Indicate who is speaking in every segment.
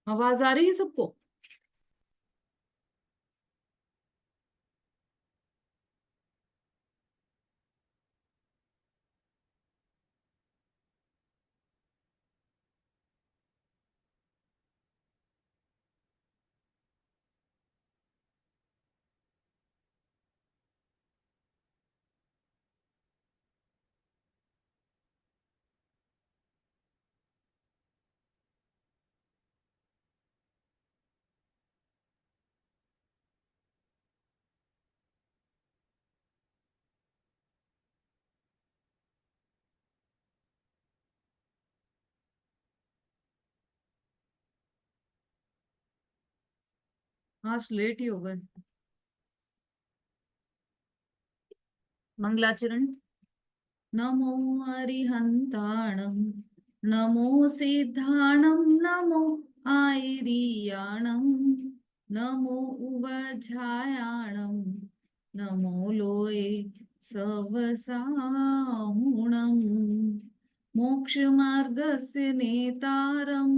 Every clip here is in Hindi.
Speaker 1: आवाज आ रही है सबको? आज लेट ही हो गए। मंगलाचरण। नमो अरिहंताणं, नमो सिद्धाणं, नमो आयरियाणं, नमो उवझायाणं, नमो लोये सवसाहुणं, मोक्षमार्गस्य नेतारं,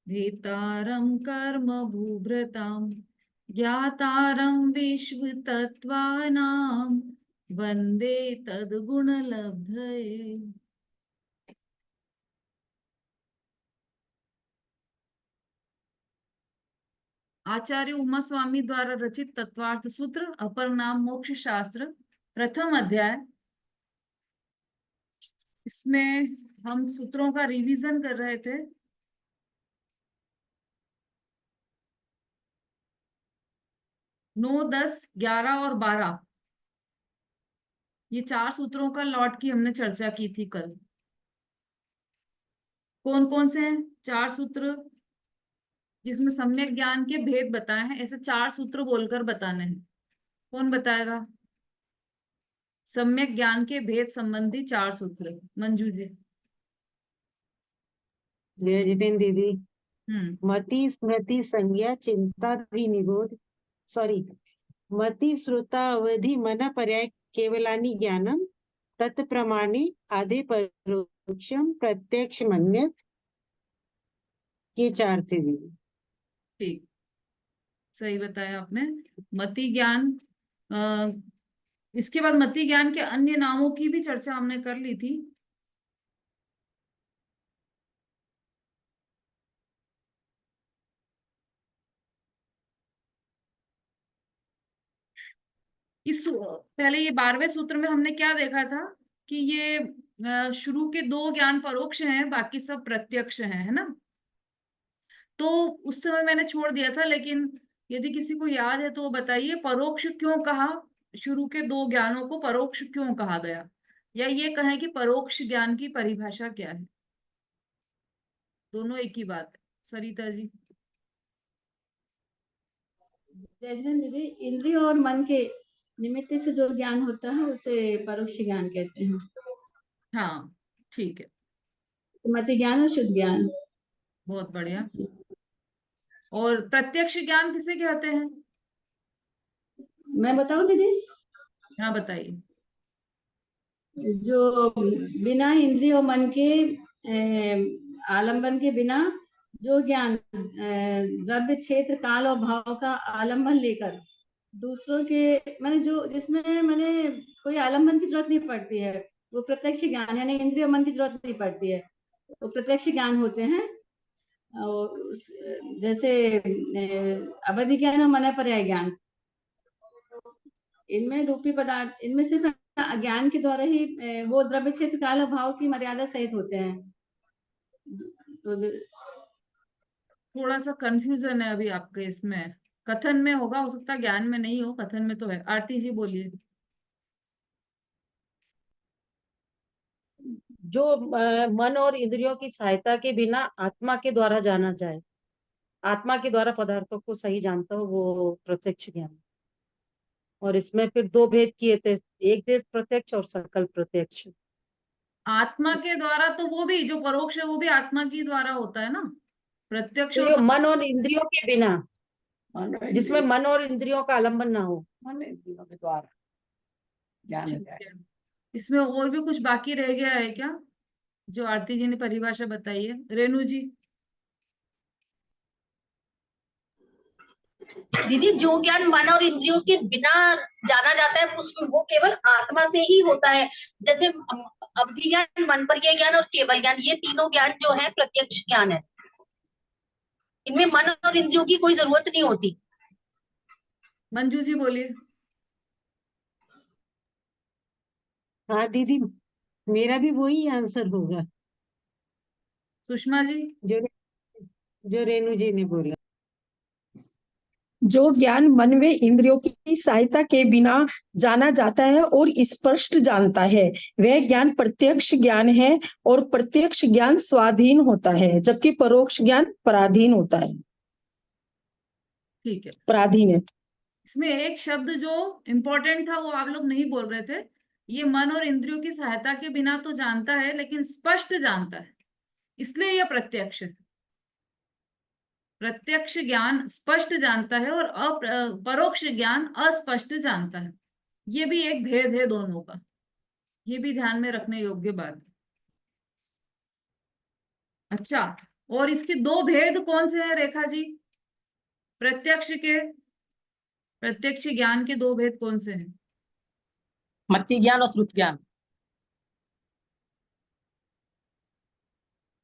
Speaker 1: भेतारं कर्म भूभृतां, ज्ञातारं विश्वतत्त्वानां, वंदे तद्गुणलब्धये। आचार्य उमा स्वामी द्वारा रचित तत्वार्थ सूत्र अपर नाम मोक्ष शास्त्र, प्रथम अध्याय। इसमें हम सूत्रों का रिवीजन कर रहे थे। 9, 10, 11 और 12, ये 4 सूत्रों का लॉट की हमने चर्चा की थी कल। कौन कौन से हैं 4 सूत्र जिसमें सम्यक ज्ञान के भेद बताए हैं? ऐसे 4 सूत्र बोलकर बताने हैं। कौन बताएगा? सम्यक ज्ञान के भेद संबंधी 4 सूत्र। मंजू जी।
Speaker 2: जय जितेन दीदी।
Speaker 1: हम्म।
Speaker 2: मति स्मृति संज्ञा चिंता विनिबोध, सॉरी, मति श्रुता अवधि मन पर्याय केवलानि ज्ञानम तत्प्रमाणे आदि परोक्षम प्रत्यक्ष मन्यत, ये 4 थे दीदी।
Speaker 1: ठीक, सही बताया आपने। मति ज्ञान। अ, इसके बाद मति ज्ञान के अन्य नामों की भी चर्चा हमने कर ली थी। पहले ये 12वें सूत्र में हमने क्या देखा था कि ये शुरू के 2 ज्ञान परोक्ष हैं, बाकी सब प्रत्यक्ष हैं, है ना? तो उस समय मैंने छोड़ दिया था, लेकिन यदि किसी को याद है तो वो बताइए, परोक्ष क्यों कहा? शुरू के 2 ज्ञानों को परोक्ष क्यों कहा गया? या ये कहें कि परोक्ष ज्ञान की परिभाषा क्या है? दोनों एक ही बात है। सरिता जी।
Speaker 3: जैसे दीदी, इंद्रिय और मन के निमित्त से जो ज्ञान होता है उसे परोक्ष ज्ञान कहते हैं।
Speaker 1: हाँ, ठीक है।
Speaker 3: मति ज्ञान और शुद्ध ज्ञान।
Speaker 1: बहुत बढ़िया। और प्रत्यक्ष ज्ञान किसे कहते हैं?
Speaker 3: मैं बताऊं दीदी?
Speaker 1: हाँ, बताइए।
Speaker 3: जो बिना इंद्रिय और मन के आलंबन के बिना जो ज्ञान द्रव्य क्षेत्र काल और भाव का आलंबन लेकर दूसरों के, मैंने जो जिसमें मैंने कोई आलंबन की जरूरत नहीं पड़ती है, वो प्रत्यक्ष ज्ञान, यानी इंद्रिय और मन की जरूरत नहीं पड़ती है, वो प्रत्यक्ष ज्ञान होते हैं। जैसे अवधि ज्ञान और मन पर्याय ज्ञान, इनमें रूपी पदार्थ, इनमें सिर्फ ज्ञान के द्वारा ही वो द्रव्य क्षेत्र काल और भाव की मर्यादा सहित होते हैं। तो
Speaker 1: थोड़ा सा कंफ्यूजन है अभी आपके इसमें। कथन में होगा, हो सकता है ज्ञान में नहीं हो, कथन में तो है। आरती जी बोलिए।
Speaker 2: जो मन और इंद्रियों की सहायता के बिना आत्मा के द्वारा जाना जाए, आत्मा के द्वारा पदार्थों को सही जानता हो, वो प्रत्यक्ष ज्ञान। और इसमें फिर 2 भेद किए थे, एक देश प्रत्यक्ष और सकल प्रत्यक्ष।
Speaker 1: आत्मा के द्वारा तो वो भी जो परोक्ष है वो भी आत्मा के द्वारा होता है ना, प्रत्यक्ष
Speaker 2: तो
Speaker 1: और
Speaker 2: ये
Speaker 1: परोक्ष।
Speaker 2: मन और इंद्रियों के बिना, जिसमें मन और इंद्रियों का आलंबन ना हो, मन इंद्रियों के द्वारा ज्ञान हो
Speaker 1: ठीक
Speaker 2: जाए।
Speaker 1: है। इसमें और भी कुछ बाकी रह गया है क्या, जो आरती जी ने परिभाषा बताई है? रेणु जी।
Speaker 4: दीदी जो ज्ञान मन और इंद्रियों के बिना जाना जाता है उसमें वो केवल आत्मा से ही होता है। जैसे अवधि ज्ञान, मन परिचय ज्ञान और केवल ज्ञान, ये तीनों ज्ञान जो है प्रत्यक्ष ज्ञान है। इनमें मन और इंद्रियों की कोई जरूरत नहीं होती।
Speaker 1: मंजू जी बोलिए।
Speaker 5: हाँ दीदी, मेरा भी वही आंसर होगा
Speaker 1: सुषमा जी।
Speaker 5: जो जो रेणु जी ने बोला।
Speaker 6: जो ज्ञान मन व इंद्रियों की सहायता के बिना जाना जाता है और स्पष्ट जानता है, वह ज्ञान प्रत्यक्ष ज्ञान है, और प्रत्यक्ष ज्ञान स्वाधीन होता है, जबकि परोक्ष ज्ञान पराधीन होता है,
Speaker 1: ठीक है,
Speaker 6: पराधीन है।
Speaker 1: इसमें एक शब्द जो इम्पोर्टेंट था वो आप लोग नहीं बोल रहे थे। ये मन और इंद्रियों की सहायता के बिना तो जानता है लेकिन स्पष्ट जानता है, इसलिए यह प्रत्यक्ष है। प्रत्यक्ष ज्ञान स्पष्ट जानता है और परोक्ष ज्ञान अस्पष्ट जानता है। ये भी एक भेद है दोनों का, ये भी ध्यान में रखने योग्य बात है। अच्छा, और इसके दो भेद कौन से हैं रेखा जी? प्रत्यक्ष ज्ञान के दो भेद कौन से हैं?
Speaker 7: मति ज्ञान और श्रुत ज्ञान।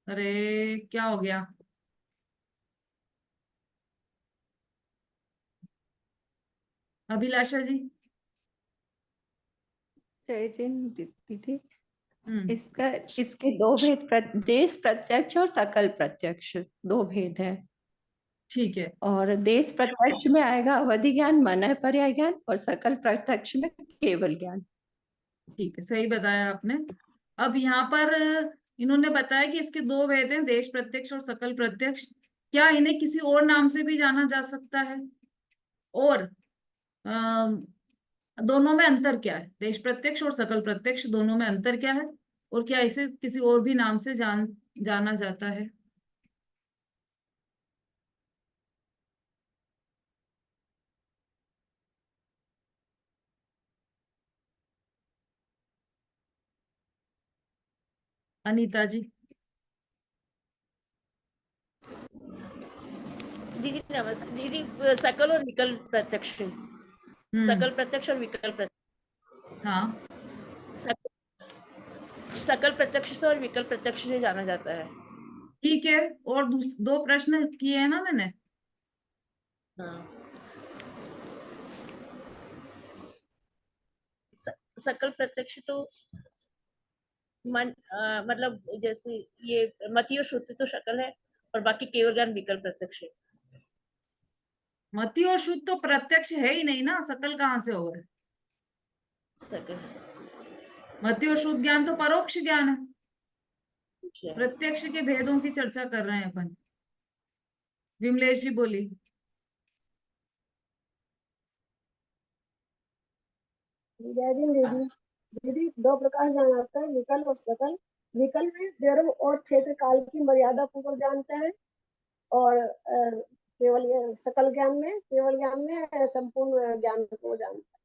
Speaker 1: अरे क्या हो गया? अभिलाषा जी।
Speaker 8: जय जिन दीदी,
Speaker 1: हम्म,
Speaker 8: इसके दो भेद, देश प्रत्यक्ष और सकल प्रत्यक्ष, दो भेद है।
Speaker 1: ठीक है।
Speaker 8: और देश प्रत्यक्ष में आएगा अवधि ज्ञान, मन पर्याय ज्ञान, और सकल प्रत्यक्ष में केवल ज्ञान।
Speaker 1: ठीक है, सही बताया आपने। अब यहाँ पर इन्होंने बताया कि इसके दो भेद हैं, देश प्रत्यक्ष और सकल प्रत्यक्ष। क्या इन्हें किसी और नाम से भी जाना जा सकता है? और दोनों में अंतर क्या है? देश प्रत्यक्ष और सकल प्रत्यक्ष दोनों में अंतर क्या है? और क्या इसे किसी और भी नाम से जाना जाता है? अनीता जी।
Speaker 4: दीदी नमस्ते। दीदी सकल और विकल्प प्रत्यक्ष, सकल प्रत्यक्ष और विकल्प प्रत्यक्ष।
Speaker 1: हाँ,
Speaker 4: सकल प्रत्यक्ष से और विकल्प प्रत्यक्ष से जाना जाता है।
Speaker 1: ठीक है। और दो प्रश्न किए हैं ना मैंने।
Speaker 4: हाँ। सकल प्रत्यक्ष तो मन मतलब जैसे ये मति और श्रुति तो शकल है, और बाकी केवल ज्ञान विकल्प प्रत्यक्ष है।
Speaker 1: मति और शुद्ध तो प्रत्यक्ष है ही नहीं ना, सकल कहाँ से होगा?
Speaker 4: सकल
Speaker 1: मति और शुद्ध ज्ञान तो परोक्ष ज्ञान है।
Speaker 4: अच्छा।
Speaker 1: प्रत्यक्ष के भेदों की चर्चा कर रहे हैं अपन। विमलेश जी बोली।
Speaker 9: जय जिन दीदी। दीदी दो प्रकार से जाना जाता है, विकल्प और सकल। विकल्प में द्रव्य और क्षेत्र काल की मर्यादा पूर्वक जानते हैं, और केवल ये सकल ज्ञान में, केवल ज्ञान में संपूर्ण ज्ञान को जानता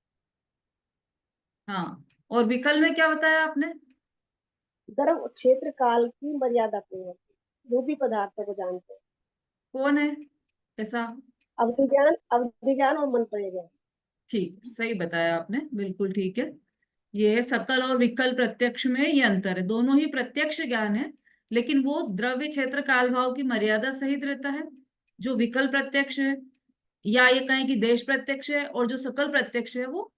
Speaker 1: हाँ, और विकल्प में क्या बताया आपने?
Speaker 9: है। द्रव्य और क्षेत्र काल की मर्यादा पूर्वक रूपी पदार्थों को जानते हैं।
Speaker 1: कौन है ऐसा?
Speaker 9: अवधि ज्ञान और मन परिचय ज्ञान।
Speaker 1: ठीक, सही बताया आपने, बिल्कुल ठीक है। ये है सकल और विकल्प प्रत्यक्ष में ये अंतर है। दोनों ही प्रत्यक्ष ज्ञान है, लेकिन वो द्रव्य क्षेत्र काल भाव की मर्यादा सहित रहता है। जो विकल्प प्रत्यक्ष है, या ये कहें कि देश प्रत्यक्ष है, और जो सकल प्रत्यक्ष है वो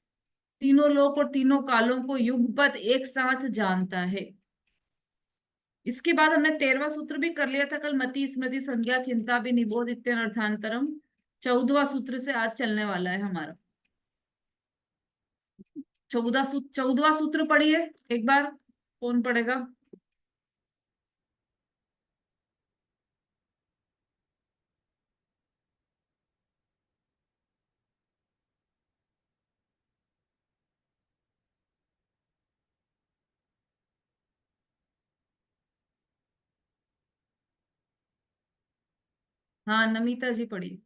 Speaker 1: तीनों लोक और तीनों कालों को युगपत एक साथ जानता है। इसके बाद हमने 13वां सूत्र भी कर लिया था कल, मति स्मृति संज्ञा चिंता विनिबोध इत्यनर्थांतरम। 14वां सूत्र से आज चलने वाला है हमारा। 14वां सूत्र पढ़िए एक बार, कौन पढ़ेगा? हाँ, नमिता जी पढ़िए।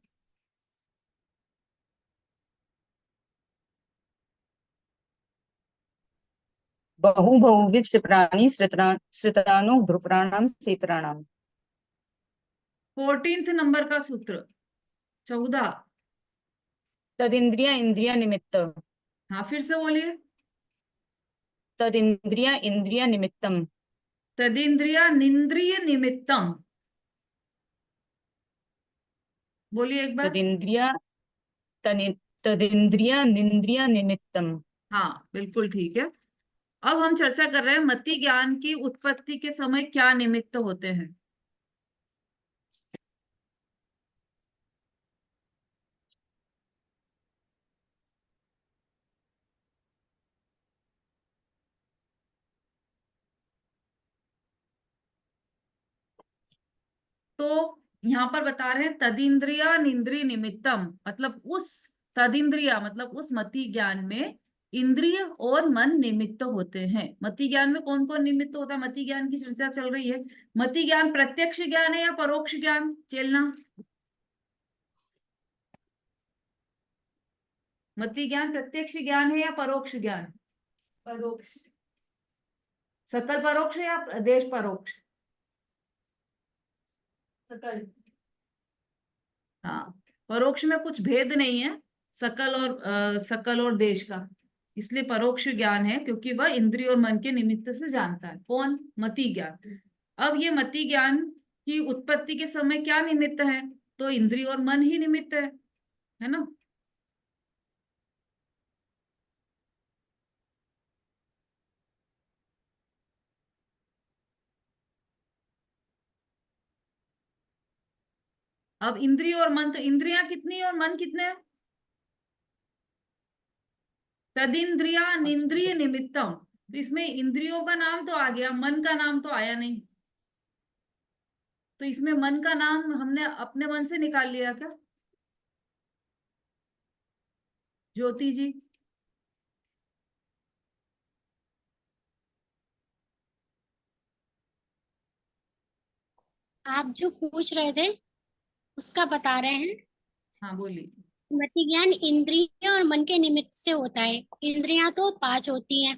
Speaker 7: बहुविध क्षिप्राणि श्रितानो ध्रुपराणाम सेतराणाम।
Speaker 1: 14th नंबर का सूत्र 14।
Speaker 7: तदिंद्रिय इंद्रिय निमित्त।
Speaker 1: हाँ, फिर से बोलिए।
Speaker 7: तदिंद्रिय इंद्रिय निमित्तम।
Speaker 1: तदिंद्रिया निंद्रिय निमित्तम। बोलिए एक बार।
Speaker 7: तदिंद्रिय तदिंद्रिय निंद्रिय निमित्तम।
Speaker 1: हाँ, बिल्कुल ठीक है। अब हम चर्चा कर रहे हैं मति ज्ञान की उत्पत्ति के समय क्या निमित्त होते हैं। तो यहाँ पर बता रहे हैं तदिंद्रिया निंद्रिय निमित्तम, मतलब उस तदिंद्रिया मतलब उस मति ज्ञान में इंद्रिय और मन निमित्त होते हैं। मति ज्ञान में कौन कौन निमित्त होता है? मति ज्ञान की चर्चा चल रही है। मति ज्ञान प्रत्यक्ष ज्ञान है या परोक्ष ज्ञान? चेलना, मति ज्ञान प्रत्यक्ष ज्ञान है या परोक्ष ज्ञान? परोक्ष। सकल परोक्ष या देश परोक्ष? सकल। हाँ, परोक्ष में कुछ भेद नहीं है सकल और देश का, इसलिए परोक्ष ज्ञान है, क्योंकि वह इंद्रिय और मन के निमित्त से जानता है। कौन? मति ज्ञान। अब ये मति ज्ञान की उत्पत्ति के समय क्या निमित्त है? तो इंद्रिय और मन ही निमित्त है ना। अब इंद्रिय और मन, तो इंद्रियां कितनी और मन कितने हैं? तदिंद्रिया निंद्रिय निमित्तम, तो इसमें इंद्रियों का नाम तो आ गया, मन का नाम तो आया नहीं। तो इसमें मन का नाम हमने अपने मन से निकाल लिया क्या, ज्योति जी?
Speaker 10: आप जो पूछ रहे थे उसका बता रहे हैं।
Speaker 1: हाँ, बोलिए।
Speaker 10: मति ज्ञान इंद्रिय और मन के निमित्त से होता है। इंद्रियां तो 5 होती हैं,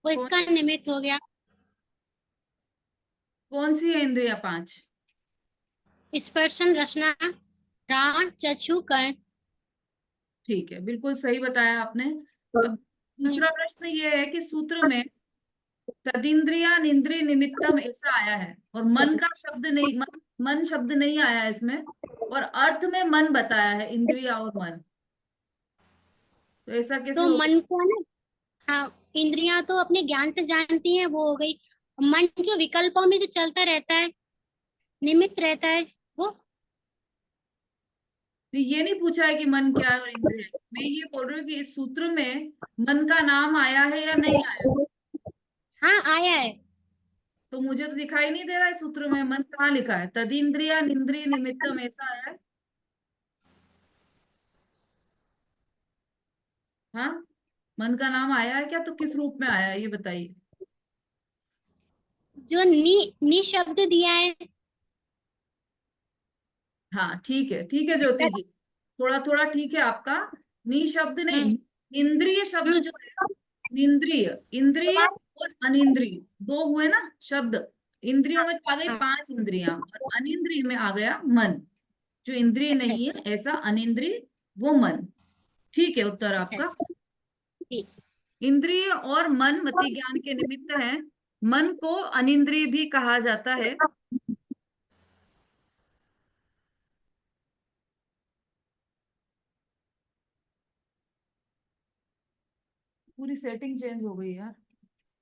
Speaker 10: वो
Speaker 1: कौन
Speaker 10: इसका निमित्त हो गया।
Speaker 1: कौन सी है इंद्रिया 5?
Speaker 10: स्पर्शन, रसना, घ्राण, चक्षु, कर्ण।
Speaker 1: ठीक है, बिल्कुल सही बताया आपने। अब दूसरा प्रश्न ये है कि सूत्र में तदिंद्रिया निंद्रिय निमित्तम ऐसा आया है और मन का शब्द नहीं, मन शब्द नहीं आया है इसमें, और अर्थ में मन बताया है, इंद्रिया और मन। तो ऐसा कैसे
Speaker 10: तो
Speaker 1: हो?
Speaker 10: मन को ना, हाँ, इंद्रियां तो अपने ज्ञान से जानती हैं, वो हो गई। मन जो विकल्पों में जो चलता रहता है, निमित्त रहता है, वो।
Speaker 1: तो ये नहीं पूछा है कि मन क्या है और इंद्रिय है, मैं ये बोल रही हूँ कि इस सूत्र में मन का नाम आया है या नहीं आया।
Speaker 10: हाँ, आया है।
Speaker 1: तो मुझे तो दिखाई नहीं दे रहा है सूत्र में मन कहाँ लिखा है। तदिंद्रिया निंद्रिय निमित्तम ऐसा आया है। हाँ, मन का नाम आया है क्या? तो किस रूप में आया है ये बताइए।
Speaker 10: जो नी शब्द दिया है।
Speaker 1: हाँ, ठीक है ज्योति जी, थोड़ा थोड़ा ठीक है आपका। नी शब्द नहीं,
Speaker 10: हम्म।
Speaker 1: इंद्रिय शब्द जो है, इंद्रिय, इंद्रिय और अनिंद्रिय दो हुए ना शब्द। इंद्रियों में तो आ गई
Speaker 10: हाँ,
Speaker 1: 5 इंद्रियां और अनिंद्रिय में आ गया मन। जो इंद्रिय
Speaker 10: अच्छा
Speaker 1: नहीं है ऐसा अनिंद्रिय, वो मन। ठीक है, उत्तर
Speaker 10: अच्छा
Speaker 1: आपका।
Speaker 10: अच्छा, ठीक।
Speaker 1: इंद्रिय और मन मति ज्ञान के निमित्त है। मन को अनिंद्रिय भी कहा जाता है। पूरी सेटिंग चेंज हो गई यार,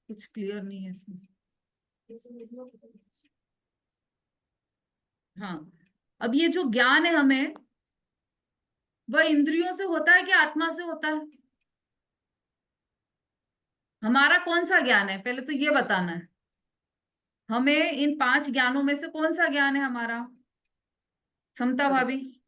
Speaker 1: कुछ क्लियर नहीं है इसमें। हाँ, अब ये जो ज्ञान है हमें, वह इंद्रियों से होता है कि आत्मा से होता है? हमारा कौन सा ज्ञान है, पहले तो ये बताना है। हमें इन 5 ज्ञानों में से कौन सा ज्ञान है हमारा? समता भाभी।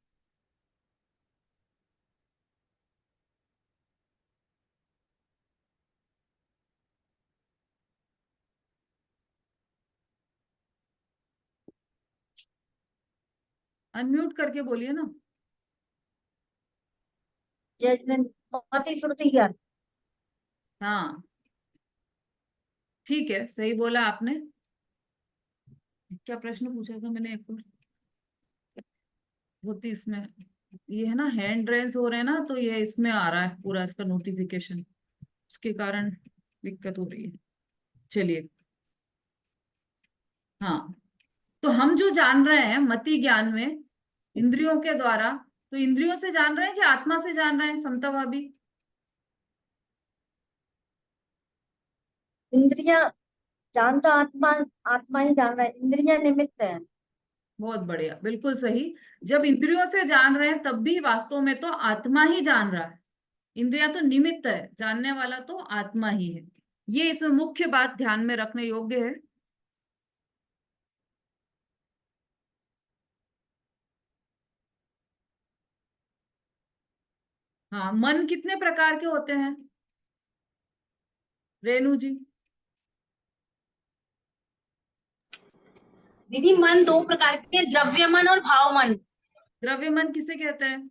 Speaker 1: अनम्यूट करके बोलिए ना।
Speaker 2: बहुत ही श्रुति ज्ञान।
Speaker 1: हाँ, ठीक है, सही बोला आपने। क्या प्रश्न पूछा था मैंने एक और, होती इसमें ये है ना हैंड रेस हो रहे हैं ना, तो ये इसमें आ रहा है पूरा इसका नोटिफिकेशन, उसके कारण दिक्कत हो रही है। चलिए, हाँ, तो हम जो जान रहे हैं मति ज्ञान में इंद्रियों के द्वारा, तो इंद्रियों से जान रहे हैं कि आत्मा से जान रहे हैं समता भाभी?
Speaker 11: इंद्रिया जानता आत्मा, आत्मा ही जान रहा है, इंद्रिया निमित्त है।
Speaker 1: बहुत बढ़िया, बिल्कुल सही। जब इंद्रियों से जान रहे हैं तब भी वास्तव में तो आत्मा ही जान रहा है। इंद्रिया तो निमित्त है, जानने वाला तो आत्मा ही है। ये इसमें मुख्य बात ध्यान में रखने योग्य है। हाँ, मन कितने प्रकार के होते हैं रेणु जी?
Speaker 4: दीदी मन दो प्रकार के, द्रव्य मन और भाव मन।
Speaker 1: द्रव्य मन किसे कहते हैं?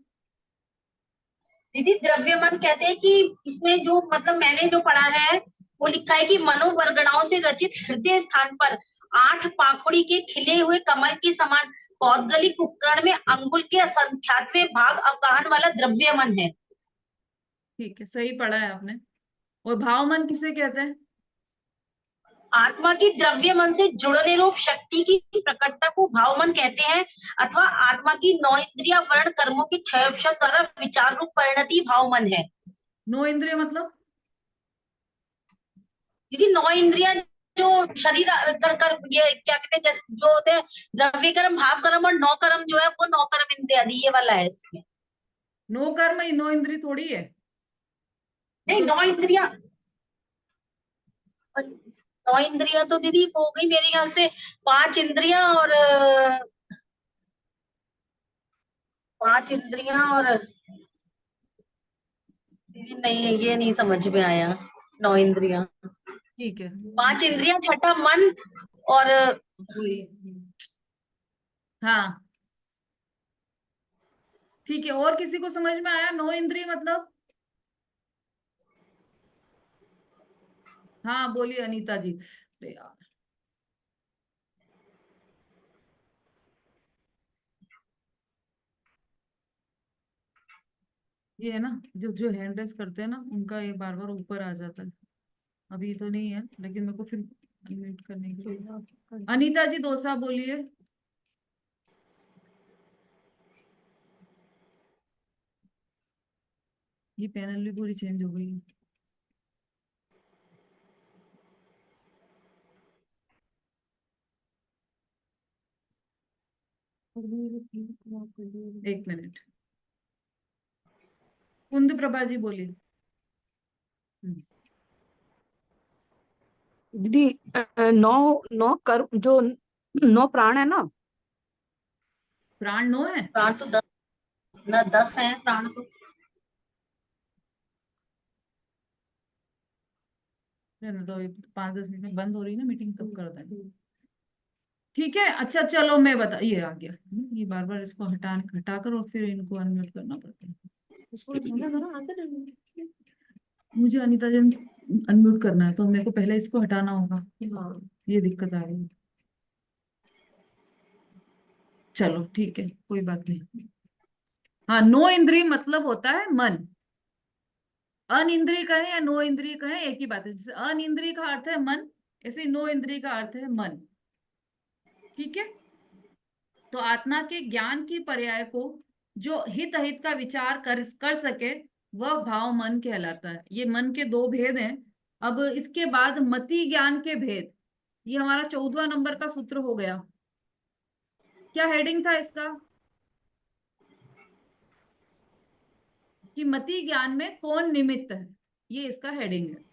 Speaker 4: दीदी द्रव्य मन कहते हैं कि इसमें जो मतलब मैंने जो पढ़ा है वो लिखा है कि मनोवरगणाओं से रचित हृदय स्थान पर 8 पाखुड़ी के खिले हुए कमल के समान पौद्गलिक उपकरण में अंगुल के असंख्यातवें भाग अवगाहन वाला द्रव्य मन है।
Speaker 1: ठीक है, सही पढ़ा है आपने। और भाव मन किसे कहते हैं?
Speaker 4: आत्मा की द्रव्य मन से जुड़ने रूप शक्ति की प्रकटता को भाव मन कहते हैं, अथवा आत्मा की 9 इंद्रिया वर्ण कर्मों की क्षयोपशन द्वारा विचार रूप परिणति भाव मन है।
Speaker 1: 9 इंद्रिय मतलब?
Speaker 4: दीदी 9 इंद्रिया जो शरीर कर ये क्या कहते हैं, जैसे जो होते हैं द्रव्य कर्म, भाव कर्म और 9 कर्म, जो है वो 9 कर्म इंद्रिया दी, ये वाला है इसमें।
Speaker 1: 9 कर्म 9 इंद्रिय थोड़ी है।
Speaker 4: नहीं, 9 इंद्रिया, 9 इंद्रिया तो दीदी वो हो गई मेरे ख्याल से 5 इंद्रिया और 5 इंद्रिया और दीदी नहीं, ये नहीं समझ में आया। 9 इंद्रिया,
Speaker 1: ठीक है,
Speaker 4: 5 इंद्रिया, छठा मन और
Speaker 1: वही। हाँ, ठीक है। और किसी को समझ में आया 9 इंद्रिय मतलब? हाँ, बोलिए अनीता जी। अरे यार, ये है ना, जो जो हैंड रेस करते हैं ना उनका ये बार बार ऊपर आ जाता है। अभी तो नहीं है, लेकिन मेरे को फिर अनम्यूट करने के लिए। अनीता जी दोसा बोलिए। ये पैनल भी पूरी चेंज हो गई है। एक मिनट, कुंद प्रभा जी बोलिए।
Speaker 12: दीदी नौ नौ कर जो 9 प्राण है ना,
Speaker 1: प्राण 9 है?
Speaker 4: प्राण तो 10, ना 10 है प्राण तो।
Speaker 1: रहने दो, 5-10 मिनट में बंद हो रही है ना मीटिंग, तब कर देंगे। ठीक है, अच्छा चलो मैं बता, ये आ गया। ये बार बार इसको हटाकर और फिर इनको अनम्यूट करना पड़ता है। उसको ढंगा करो, आंसर दे। मुझे अनीता जी अनम्यूट करना है, तो मेरे को पहले इसको हटाना होगा। हाँ, ये दिक्कत आ रही है। चलो ठीक है, कोई बात नहीं। हाँ, 9 इंद्रिय मतलब होता है मन। अन इंद्रिय कहें या 9 इंद्रिय कहें, एक ही बात है। जैसे अन इंद्रिय का अर्थ है मन, ऐसे 9 इंद्रिय का अर्थ है मन। ठीक है, तो आत्मा के ज्ञान की पर्याय को जो हित अहित का विचार कर सके, वह भाव मन कहलाता है। ये मन के 2 भेद हैं। अब इसके बाद मति ज्ञान के भेद, ये हमारा 14वां नंबर का सूत्र हो गया। क्या हेडिंग था इसका? कि मति ज्ञान में कौन निमित्त है, ये इसका हेडिंग है।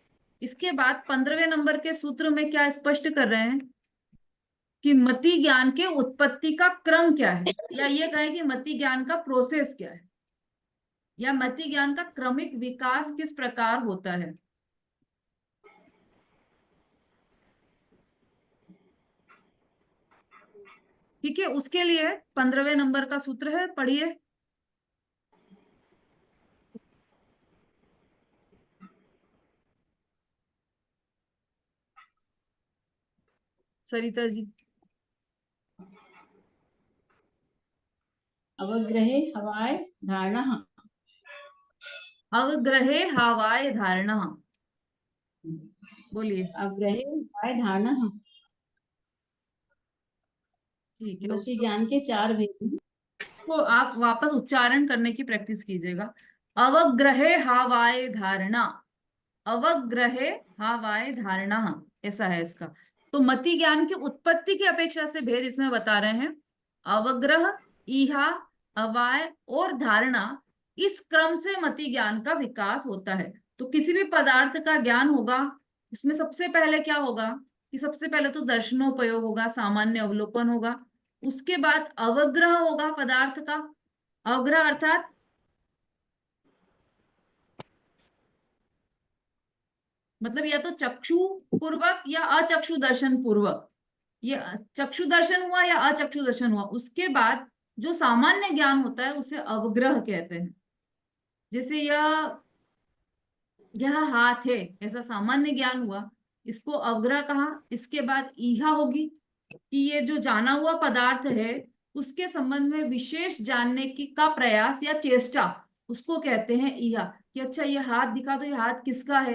Speaker 1: इसके बाद 15वें नंबर के सूत्र में क्या स्पष्ट कर रहे हैं कि मति ज्ञान के उत्पत्ति का क्रम क्या है, या ये कहें कि मति ज्ञान का प्रोसेस क्या है, या मति ज्ञान का क्रमिक विकास किस प्रकार होता है। ठीक है, उसके लिए 15वें नंबर का सूत्र है, पढ़िए। सरिता जी।
Speaker 3: अवग्रहे हवाय धारणः।
Speaker 1: अवग्रहे हवाय धारणः, बोलिए।
Speaker 3: अवग्रहे हवाय धारणः।
Speaker 1: ठीक है,
Speaker 3: मति ज्ञान के 4 भेद हैं।
Speaker 1: तो आप वापस उच्चारण करने की प्रैक्टिस कीजिएगा। अवग्रहे हावाय धारणा, अवग्रहे हावाय धारणा, ऐसा है इसका। तो मति ज्ञान की उत्पत्ति की अपेक्षा से भेद इसमें बता रहे हैं। अवग्रह, इहा, अवाय और धारणा, इस क्रम से मति ज्ञान का विकास होता है। तो किसी भी पदार्थ का ज्ञान होगा, उसमें सबसे पहले क्या होगा कि सबसे पहले तो दर्शनोपयोग होगा, सामान्य अवलोकन होगा। उसके बाद अवग्रह होगा पदार्थ का। अवग्रह अर्थात मतलब या तो चक्षु पूर्वक या अचक्षु दर्शन पूर्वक, ये चक्षु दर्शन हुआ या अचक्षु दर्शन हुआ। उसके बाद जो सामान्य ज्ञान होता है उसे अवग्रह कहते हैं। जैसे यह हाथ है, ऐसा सामान्य ज्ञान हुआ, इसको अवग्रह कहा। इसके बाद ईहा होगी कि ये जो जाना हुआ पदार्थ है उसके संबंध में विशेष जानने की का प्रयास या चेष्टा, उसको कहते हैं ईहा। कि अच्छा ये हाथ दिखा, तो ये हाथ किसका है,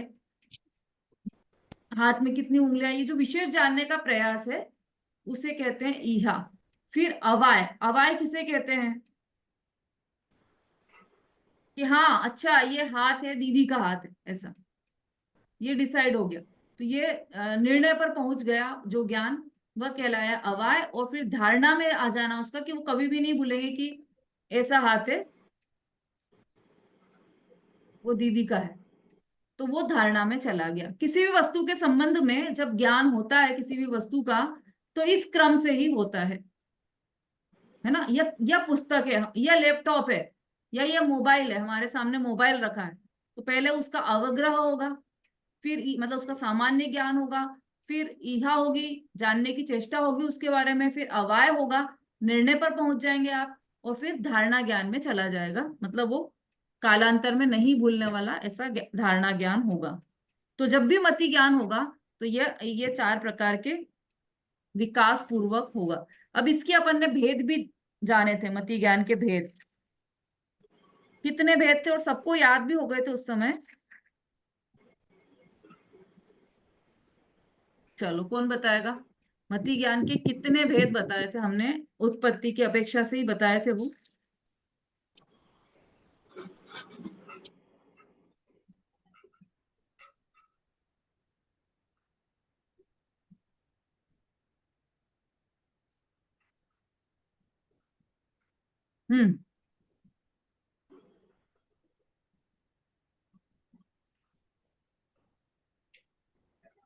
Speaker 1: हाथ में कितनी उंगलियां, ये जो विशेष जानने का प्रयास है उसे कहते हैं ईहा। फिर अवाय, अवाय किसे कहते हैं कि हाँ अच्छा ये हाथ है, दीदी का हाथ है, ऐसा ये डिसाइड हो गया। तो ये निर्णय पर पहुंच गया जो ज्ञान, वह कहलाया अवाय। और फिर धारणा में आ जाना उसका कि वो कभी भी नहीं भूलेंगे कि ऐसा हाथ है, वो दीदी का है, तो वो धारणा में चला गया। किसी भी वस्तु के संबंध में जब ज्ञान होता है किसी भी वस्तु का, तो इस क्रम से ही होता है ना। या पुस्तक है, या लैपटॉप है, या ये मोबाइल है, हमारे सामने मोबाइल रखा है, तो पहले उसका अवग्रह होगा, फिर मतलब उसका सामान्य ज्ञान होगा, फिर ईहा होगी, जानने की चेष्टा होगी उसके बारे में, फिर अवाय होगा, निर्णय पर पहुंच जाएंगे आप, और फिर धारणा ज्ञान में चला जाएगा। मतलब वो कालांतर में नहीं भूलने वाला ऐसा धारणा ज्ञान होगा। तो जब भी मति ज्ञान होगा तो ये 4 प्रकार के विकास पूर्वक होगा। अब इसके अपन ने भेद भी जाने थे, मति ज्ञान के भेद कितने भेद थे और सबको याद भी हो गए थे उस समय। चलो कौन बताएगा, मति ज्ञान के कितने भेद बताए थे हमने, उत्पत्ति की अपेक्षा से ही बताए थे वो।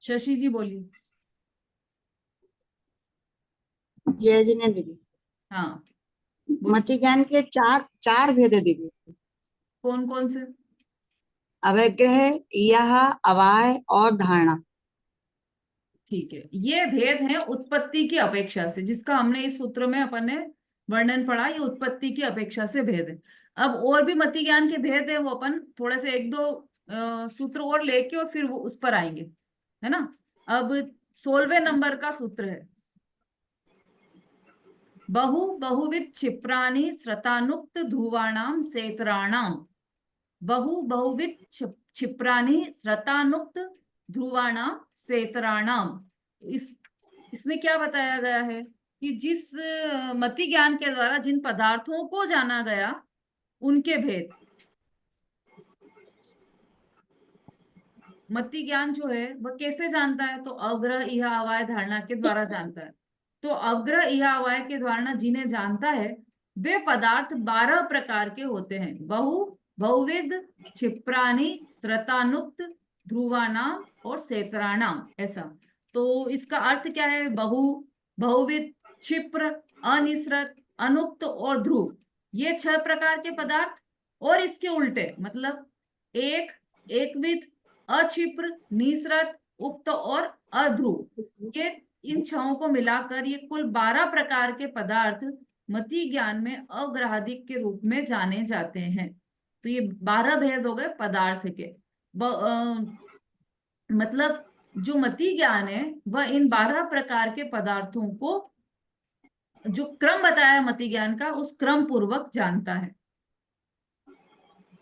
Speaker 1: शशि जी बोलिए।
Speaker 13: जय जी ने दीदी।
Speaker 1: हाँ
Speaker 13: मति ज्ञान के चार भेद है दीदी।
Speaker 1: कौन कौन से?
Speaker 13: अवग्रह, यह, अवाय और धारणा।
Speaker 1: ठीक है, ये भेद है उत्पत्ति की अपेक्षा से, जिसका हमने इस सूत्र में अपन ने वर्णन पढ़ा, ये उत्पत्ति की अपेक्षा से भेद है। अब और भी मति ज्ञान के भेद है, वो अपन थोड़े से 1-2 सूत्र और लेके और फिर वो उस पर आएंगे, है ना। अब 16वें नंबर का सूत्र है, बहुविध क्षिप्राणि स्रतानुक्त ध्रुवाणाम सेतराणाम। बहुविध क्षिप्राणि स्रतानुक्त ध्रुवाणाम सेतराणाम। इसमें क्या बताया गया है कि जिस मति ज्ञान के द्वारा जिन पदार्थों को जाना गया उनके भेद। मति ज्ञान जो है वह कैसे जानता है, तो अवग्रह, इहा, अवाय, धारणा के द्वारा जानता है। तो अवग्रह, इहा, अवाय के द्वारा जिन्हें जानता है वे पदार्थ 12 प्रकार के होते हैं। बहुविध क्षिप्राणि स्रतानुक्त ध्रुवाणाम और सेतराणाम, ऐसा। तो इसका अर्थ क्या है, बहुविध, क्षिप्र, अनिसृत, अनुक्त और ध्रुव, ये 6 प्रकार के पदार्थ। और इसके उल्टे मतलब एकविध, अक्षिप्र, निसृत, उक्त और अध्रुव, ये इन 6 को मिलाकर ये कुल 12 प्रकार के पदार्थ मति ज्ञान में अवग्रहादिक के रूप में जाने जाते हैं। तो ये 12 भेद हो गए पदार्थ के। मतलब जो मति ज्ञान है वह इन 12 प्रकार के पदार्थों को जो क्रम बताया है मति ज्ञान का, उस क्रम पूर्वक जानता है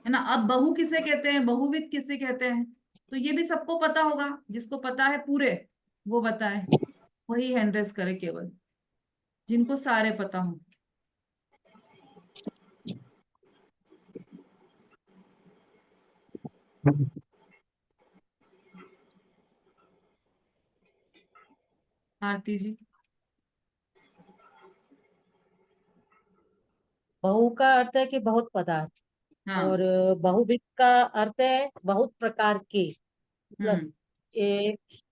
Speaker 1: ना। अब बहु किसे कहते हैं, बहुविध किसे कहते हैं, तो ये भी सबको पता होगा। जिसको पता है पूरे वो बताए, वही हैंड रेस करे, केवल जिनको सारे पता हो। आरती जी।
Speaker 2: बहु का अर्थ है कि बहुत पदार्थ,
Speaker 1: हाँ।
Speaker 2: और बहुविध का अर्थ है बहुत प्रकार के, मतलब
Speaker 1: हम्म।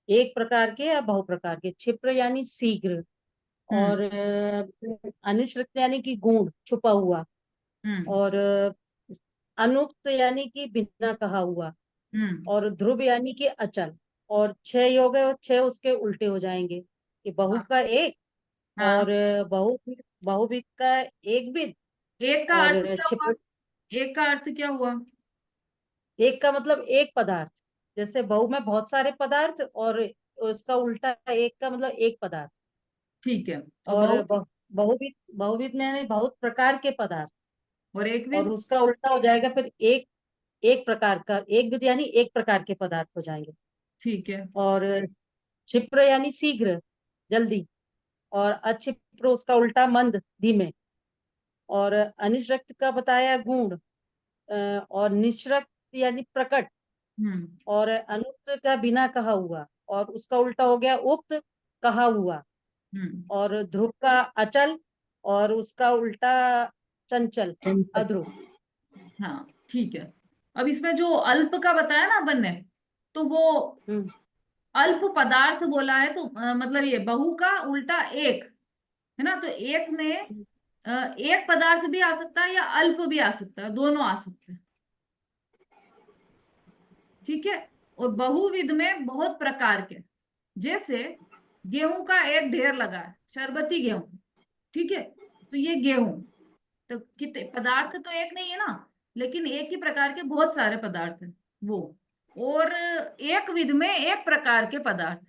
Speaker 2: एक प्रकार के या बहु प्रकार के। क्षिप्र यानी शीघ्र, और अनिश्चित यानी कि गूढ़ छुपा हुआ,
Speaker 1: हम्म।
Speaker 2: और अनुक्त यानी कि बिना कहा हुआ,
Speaker 1: हम्म।
Speaker 2: और ध्रुव यानी कि अचल। और 6 योग है और 6 उसके उल्टे हो जाएंगे कि बहु
Speaker 1: हाँ।
Speaker 2: का एक,
Speaker 1: हाँ।
Speaker 2: और बहुविध का एक विध,
Speaker 1: एक का अर्थ
Speaker 2: और
Speaker 1: क्या हुआ?
Speaker 2: क्षिप्र।
Speaker 1: एक का अर्थ क्या हुआ?
Speaker 2: एक का मतलब एक पदार्थ, जैसे बहु में बहुत सारे पदार्थ, और उसका उल्टा एक का मतलब एक पदार्थ।
Speaker 1: ठीक है। और
Speaker 2: और
Speaker 1: बहुविध?
Speaker 2: बहुविध, बहुविध में यानी बहुत प्रकार के पदार्थ,
Speaker 1: और एक
Speaker 2: और
Speaker 1: विध?
Speaker 2: उसका उल्टा हो जाएगा फिर एक, एक प्रकार का। एक विध यानी एक प्रकार के पदार्थ हो जाएंगे।
Speaker 1: ठीक है।
Speaker 2: और क्षिप्र यानी शीघ्र, जल्दी, और अक्षिप्र उसका उल्टा मंद, धीमे। और अनिश्रक्त का बताया गुण, और निश्रक्त यानी प्रकट,
Speaker 1: हम्म।
Speaker 2: और अनुक्त का बिना कहा हुआ, और उसका उल्टा हो गया उक्त, कहा हुआ।
Speaker 1: हम्म।
Speaker 2: और ध्रुव का अचल, और उसका उल्टा चंचल,
Speaker 1: चंचल।
Speaker 2: अध्रुव।
Speaker 1: हाँ ठीक है। अब इसमें जो अल्प का बताया ना अपन ने, तो वो
Speaker 2: हम्म।
Speaker 1: अल्प पदार्थ बोला है, तो मतलब ये बहु का उल्टा एक है ना। तो एक में एक पदार्थ भी आ सकता है या अल्प भी आ सकता है, दोनों आ सकते हैं। ठीक है। और बहुविध में बहुत प्रकार के, जैसे गेहूं का एक ढेर लगा है, शरबती गेहूं। ठीक है। तो ये गेहूं, तो कितने पदार्थ तो एक नहीं है ना, लेकिन एक ही प्रकार के बहुत सारे पदार्थ हैं वो। और एक विध में एक प्रकार के पदार्थ।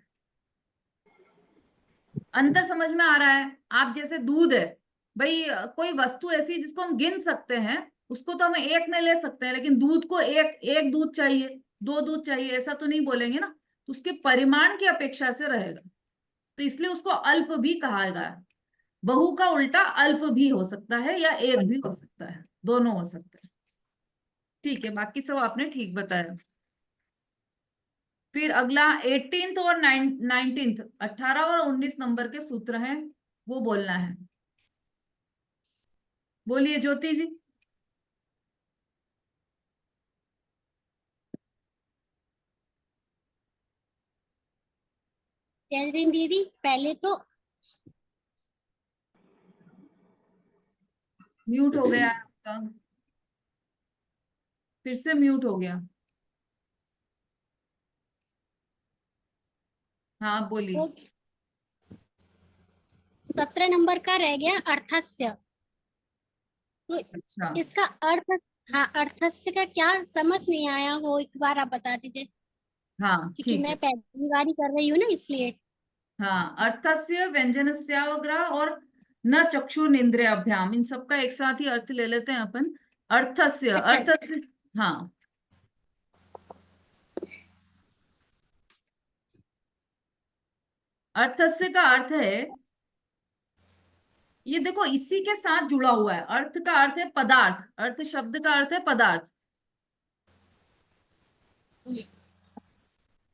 Speaker 1: अंतर समझ में आ रहा है? आप जैसे दूध है भाई, कोई वस्तु ऐसी है जिसको हम गिन सकते हैं, उसको तो हम एक में ले सकते हैं, लेकिन दूध को एक एक दूध चाहिए, दो दूध चाहिए, ऐसा तो नहीं बोलेंगे ना। तो उसके परिमाण की अपेक्षा से रहेगा, तो इसलिए उसको अल्प भी कहा गया है। बहु का उल्टा अल्प भी हो सकता है या एक भी हो सकता है, दोनों हो सकते हैं। ठीक है, बाकी सब आपने ठीक बताया। फिर अगला 18th और 19th, 18 और 19 नंबर के सूत्र हैं, वो बोलना है। बोलिए ज्योति जी।
Speaker 10: जयरीन दीदी, पहले तो
Speaker 1: म्यूट हो गया है आपका, फिर से म्यूट हो गया। हाँ बोलिए।
Speaker 10: वो 17 नंबर का रह गया अर्थस्य। तो
Speaker 1: अच्छा।
Speaker 10: इसका अर्थ, हाँ, अर्थस्य का क्या समझ नहीं आया, वो एक बार आप बता दीजिए,
Speaker 1: हाँ
Speaker 10: क्योंकि
Speaker 1: ठीक
Speaker 10: मैं
Speaker 1: है।
Speaker 10: पहली बार ही कर रही हूँ ना, इसलिए।
Speaker 1: हाँ, अर्थस्य व्यंजनस्यावग्रह और न चक्षुर्निंद्रियाभ्याम, इन सबका एक साथ ही अर्थ ले लेते हैं अपन। अर्थस्य,
Speaker 10: अच्छा।
Speaker 1: अर्थस्य। हाँ, अर्थस्य का अर्थ है, ये देखो इसी के साथ जुड़ा हुआ है। अर्थ का अर्थ है पदार्थ, अर्थ शब्द का अर्थ है पदार्थ।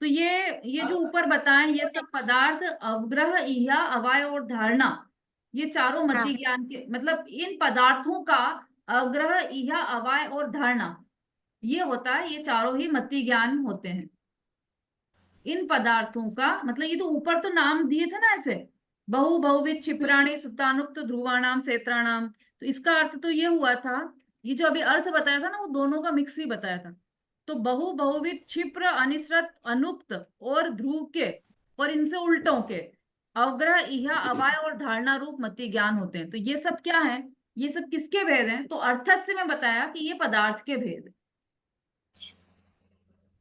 Speaker 1: तो ये जो ऊपर बताएं, ये सब पदार्थ, अवग्रह, इहा, अवाय और धारणा, ये चारों
Speaker 10: हाँ।
Speaker 1: मति ज्ञान के, मतलब इन पदार्थों का अवग्रह, इहा, अवाय और धारणा, ये होता है, ये चारों ही मति ज्ञान होते हैं। इन पदार्थों का मतलब, ये तो ऊपर तो नाम दिए थे ना ऐसे, बहु, बहुविध, क्षिप्राणी, सुप्तानुक्त, ध्रुवाणाम, क्षेत्राणाम। तो इसका अर्थ तो ये हुआ था, ये जो अभी अर्थ बताया था ना, वो दोनों का मिक्स ही बताया था। तो बहु, बहुविध, क्षिप्र, अनिश्रत, अनुक्त और ध्रुव के, और इनसे उल्टों के अवग्रह, इहा, अवाय और धारणा रूप मति ज्ञान होते हैं। तो ये सब क्या है, ये सब किसके भेद हैं? तो अर्थस्य में बताया कि ये पदार्थ के भेद हैं।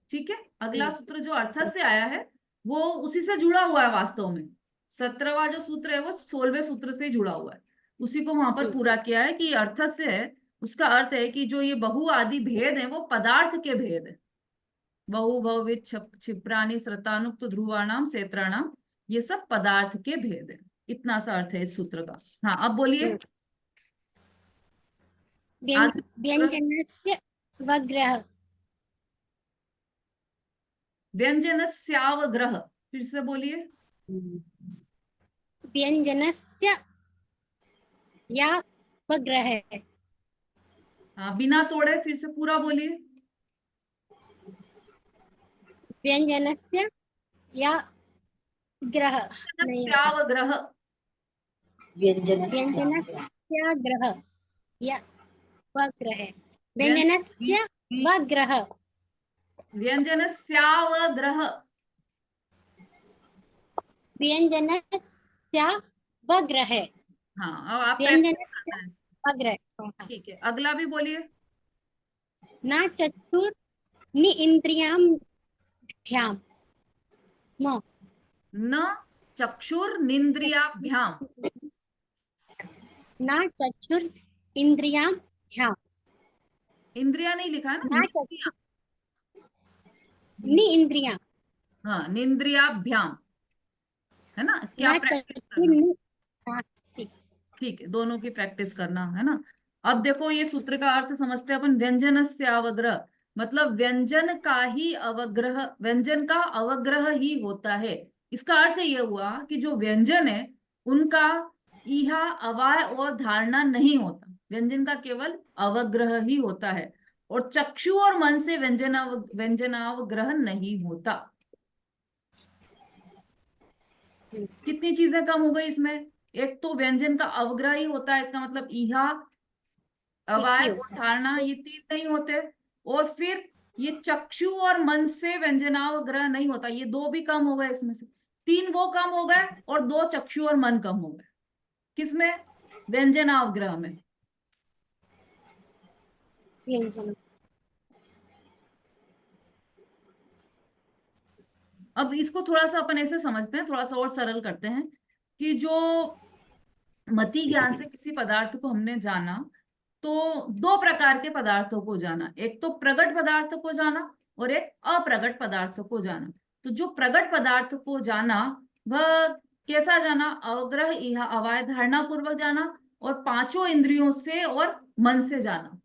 Speaker 1: ठीक है। अगला सूत्र जो अर्थस्य आया है, वो उसी से जुड़ा हुआ है वास्तव में। 17वां जो सूत्र है वो 16वें सूत्र से जुड़ा हुआ है, उसी को वहां पर पूरा किया है कि अर्थक से है। उसका अर्थ है कि जो ये बहु आदि भेद है वो पदार्थ के भेद है। बहु बहुविध क्षिप्राणि श्रतानुक्त ध्रुवाणाम क्षेत्राणाम, ये सब पदार्थ के भेद है। इतना सा अर्थ है इस सूत्र का। हाँ अब बोलिए।
Speaker 10: व्यंजनस्य वग्रह,
Speaker 1: व्यंजनस्यावग्रह, फिर से बोलिए।
Speaker 10: व्यंजनस्य या वग्रह,
Speaker 1: हाँ बिना तोड़े फिर से पूरा बोलिए।
Speaker 10: व्यंजनस्य या ग्रह,
Speaker 1: व्यंजनस्यावग्रह,
Speaker 10: व्यंजनस्य ग्रह या वग्रह, व्यंजनस्य वग्रह,
Speaker 1: व्यंजनस्यावग्रह,
Speaker 10: व्यंजनस्य वग्रह।
Speaker 1: हाँ अब आप
Speaker 10: व्यंजनस्य वग्रह।
Speaker 1: ठीक है, अगला भी बोलिए।
Speaker 10: न चक्षुर नि इंद्रियां भ्याम,
Speaker 1: न चक्षुर्निन्द्रियाभ्याम,
Speaker 10: न चक्षुर इंद्रियां भ्याम,
Speaker 1: इंद्रिया नहीं लिखा है ना,
Speaker 10: नि इंद्रियां,
Speaker 1: हाँ निन्द्रियाभ्याम है ना, इसकी आप प्रैक्टिस
Speaker 10: चक्षुर
Speaker 1: करना। ठीक है, दोनों की प्रैक्टिस करना है ना। अब देखो ये सूत्र का अर्थ समझते हैं अपन। व्यंजनस्य अवग्रह मतलब व्यंजन का ही अवग्रह, व्यंजन का अवग्रह ही होता है। इसका अर्थ ये हुआ कि जो व्यंजन है उनका इहा अवाय और धारणा नहीं होता, व्यंजन का केवल अवग्रह ही होता है। और चक्षु और मन से व्यंजनावग्रह नहीं होता। कितनी चीजें कम हो गई इसमें। एक तो व्यंजन का अवग्रह ही होता है, इसका मतलब इहा अवाय और धारणा, ये तीन नहीं होते। और फिर ये चक्षु और मन से व्यंजनावग्रह नहीं होता, ये दो भी कम हो गए। इसमें से तीन वो कम हो गए और दो चक्षु और मन कम हो गए। किसमें? व्यंजनावग्रह में। अब इसको थोड़ा सा अपन ऐसे समझते हैं, थोड़ा सा और सरल करते हैं कि जो मति ज्ञान से किसी पदार्थ को हमने जाना, तो दो प्रकार के पदार्थों को जाना, एक तो प्रकट पदार्थ को जाना और एक अप्रकट पदार्थ को जाना। तो जो प्रकट पदार्थ को जाना वह कैसा जाना? अवग्रह इहा अवाय धारणा पूर्वक जाना और पांचों इंद्रियों से और मन से जाना।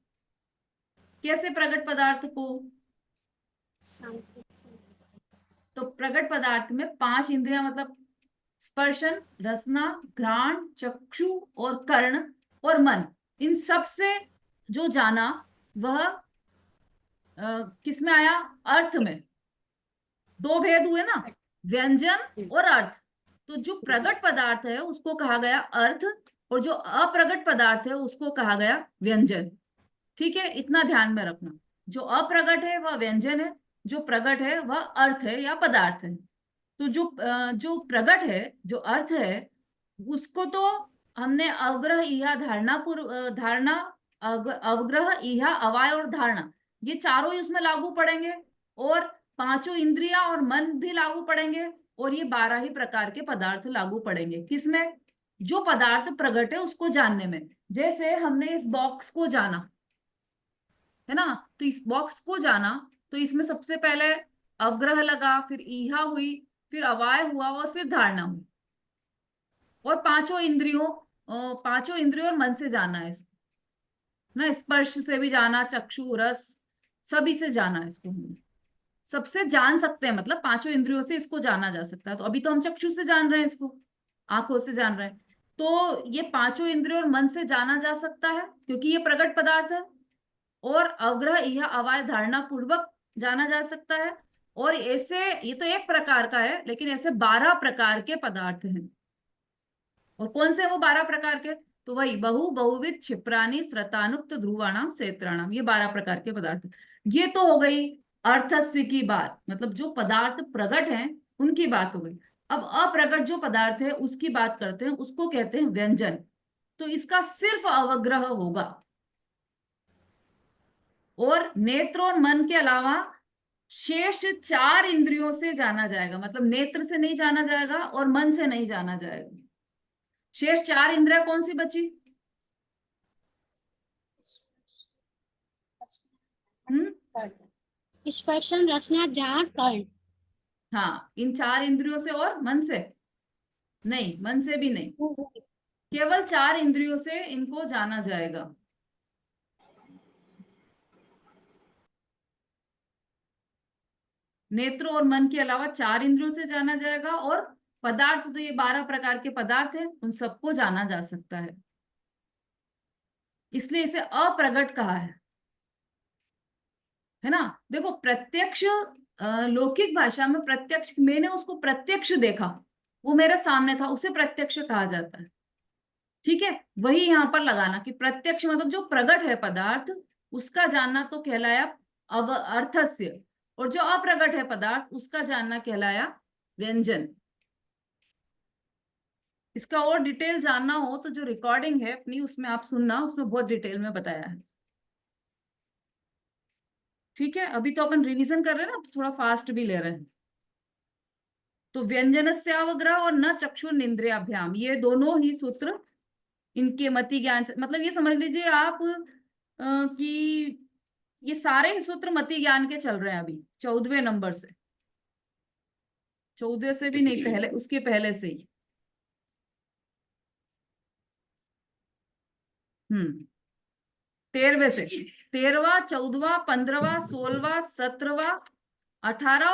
Speaker 1: कैसे प्रकट पदार्थ को? तो प्रकट पदार्थ में पांच इंद्रियां मतलब स्पर्शन, रसना, घ्राण, चक्षु और कर्ण और मन, इन सब से जो जाना वह किसमें आया? अर्थ में। दो भेद हुए ना, व्यंजन और अर्थ। तो जो प्रकट पदार्थ है उसको कहा गया अर्थ और जो अप्रकट पदार्थ है उसको कहा गया व्यंजन। ठीक है, इतना ध्यान में रखना। जो अप्रकट है वह व्यंजन है, जो प्रकट है वह अर्थ है या पदार्थ है। तो जो प्रकट है, जो अर्थ है, उसको तो हमने अवग्रह इहा धारणा अवग्रह इहा अवाय और धारणा, ये चारों ही उसमें लागू पड़ेंगे और पांचों इंद्रियां और मन भी लागू पड़ेंगे और ये 12 ही प्रकार के पदार्थ लागू पड़ेंगे। किसमें? जो पदार्थ प्रकट है उसको जानने में। जैसे हमने इस बॉक्स को जाना है ना, तो इस बॉक्स को जाना तो इसमें सबसे पहले अवग्रह लगा, फिर ईहा हुई, फिर अवाय हुआ और फिर धारणा हुई। और पांचों इंद्रियों और मन से जाना है इसको ना, स्पर्श से भी जाना, चक्षु, रस, सभी से जाना है इसको। हम सबसे जान सकते हैं, मतलब पांचों इंद्रियों से इसको जाना जा सकता है। तो अभी तो हम चक्षु से जान रहे हैं, इसको आंखों से जान रहे हैं, तो ये पांचों इंद्रियों और मन से जाना जा सकता है क्योंकि ये प्रकट पदार्थ है। और अवग्रह यह अवाय धारणा पूर्वक जाना जा सकता है। और ऐसे, ये तो एक प्रकार का है, लेकिन ऐसे 12 प्रकार के पदार्थ हैं। और कौन से वो 12 प्रकार के? तो वही बहु बहुविध क्षिप्राणि श्रतानुक्त ध्रुवाणाम क्षेत्राणाम, ये 12 प्रकार के पदार्थ। ये तो हो गई अर्थस्य की बात, मतलब जो पदार्थ प्रकट हैं उनकी बात हो गई। अब अप्रकट जो पदार्थ है उसकी बात करते हैं, उसको कहते हैं व्यंजन। तो इसका सिर्फ अवग्रह होगा और नेत्र और मन के अलावा शेष 4 इंद्रियों से जाना जाएगा, मतलब नेत्र से नहीं जाना जाएगा और मन से नहीं जाना जाएगा। शेष 4 इंद्रियां कौन सी बची?
Speaker 10: स्पर्शन, रसना, ध्यान, कर्ण।
Speaker 1: हाँ, इन 4 इंद्रियों से और मन से नहीं, मन से भी नहीं, केवल 4 इंद्रियों से इनको जाना जाएगा। नेत्र और मन के अलावा 4 इंद्रियों से जाना जाएगा, और पदार्थ तो ये 12 प्रकार के पदार्थ हैं, उन सबको जाना जा सकता है, इसलिए इसे अप्रगट कहा है ना। देखो प्रत्यक्ष, लौकिक भाषा में प्रत्यक्ष, मैंने उसको प्रत्यक्ष देखा, वो मेरे सामने था, उसे प्रत्यक्ष कहा जाता है। ठीक है, वही यहां पर लगाना कि प्रत्यक्ष मतलब जो प्रगट है पदार्थ, उसका जानना तो कहलाया अर्थस्य, और जो अप्रगट है पदार्थ उसका जानना कहलाया व्यंजन। इसका और डिटेल जानना हो तो जो रिकॉर्डिंग है अपनी, उसमें आप सुनना, उसमें बहुत डिटेल में बताया है। ठीक है, अभी तो अपन रिवीजन कर रहे हैं ना, तो थोड़ा फास्ट भी ले रहे हैं। तो व्यंजनस्य अवग्रह और न चक्षुर्निंद्रियाभ्याम, ये दोनों ही सूत्र इनके मति ज्ञान से, मतलब ये समझ लीजिए आप कि ये सारे ही सूत्र मति ज्ञान के चल रहे हैं अभी 14वें नंबर से, 14 से भी नहीं, पहले उसके पहले से ही। 13वें से, 13वां, 14वां, 15वां, 16वां, 17वां, 18वां